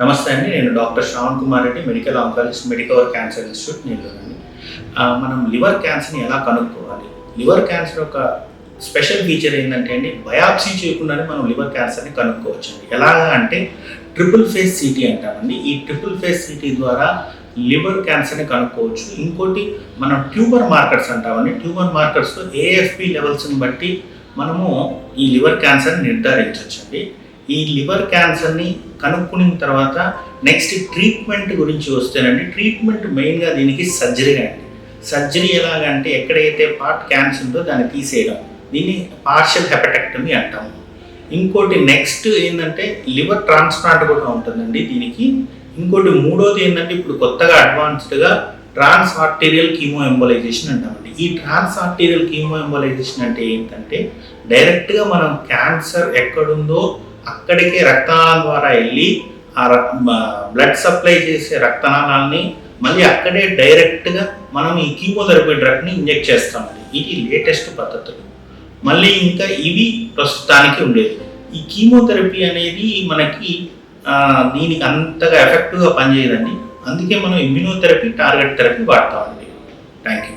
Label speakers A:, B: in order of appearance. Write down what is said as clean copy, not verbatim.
A: నమస్తే అండి. నేను doctor Shravan Kumar Reddy, medical oncologist, Medicover cancer institute, Nellore. మనం లివర్ క్యాన్సర్ని ఎలా కనుక్కోవాలి? లివర్ క్యాన్సర్ ఒక స్పెషల్ ఫీచర్ ఏంటంటే అండి, బయాప్సీ చేయకుండానే మనం లివర్ క్యాన్సర్ని కనుక్కోవచ్చండి. ఎలాగా అంటే ట్రిపుల్ ఫేజ్ సిటీ అంటామండి. ఈ ట్రిపుల్ ఫేజ్ సిటీ ద్వారా లివర్ క్యాన్సర్ని కనుక్కోవచ్చు. ఇంకోటి మనం ట్యూమర్ మార్కర్స్ అంటామండి. ట్యూమర్ మార్కర్స్లో ఏఎఫ్పి లెవెల్స్ని బట్టి మనము ఈ లివర్ క్యాన్సర్ని నిర్ధారించవచ్చండి. ఈ లివర్ క్యాన్సర్ని కనుక్కున్న తర్వాత నెక్స్ట్ ట్రీట్మెంట్ గురించి వస్తేనండి, ట్రీట్మెంట్ మెయిన్గా దీనికి సర్జరీ అండి. సర్జరీ ఎలాగంటే ఎక్కడైతే పార్ట్ క్యాన్సర్ ఉందో దాన్ని తీసేయడం, దీన్ని పార్షియల్ హెపటెక్టమీ అంటాము. ఇంకోటి నెక్స్ట్ ఏంటంటే లివర్ ట్రాన్స్ప్లాంట్ కూడా ఉంటుందండి దీనికి. ఇంకోటి మూడోది ఏంటంటే ఇప్పుడు కొత్తగా అడ్వాన్స్డ్గా ట్రాన్స్ ఆర్టీరియల్ కీమో ఎంబోలైజేషన్ అంటామండి. ఈ ట్రాన్స్ ఆర్టీరియల్ కీమో ఎంబోలైజేషన్ అంటే ఏంటంటే డైరెక్ట్గా మనం క్యాన్సర్ ఎక్కడుందో అక్కడికే రక్తనాళాల ద్వారా వెళ్ళి ఆ బ్లడ్ సప్లై చేసే రక్తనాళాలని మళ్ళీ అక్కడే డైరెక్ట్గా మనం ఈ కీమోథెరపీ డ్రగ్ని ఇంజెక్ట్ చేస్తామండి. ఇది లేటెస్ట్ పద్ధతులు. మళ్ళీ ఇంకా ఇవి ప్రస్తుతానికి ఉండేది. ఈ కీమోథెరపీ అనేది మనకి దీనికి అంతగా ఎఫెక్టివ్గా పనిచేయదండి. అందుకే మనం ఇమ్యూనోథెరపీ, టార్గెట్ థెరపీ వాడతామండి. Thank you.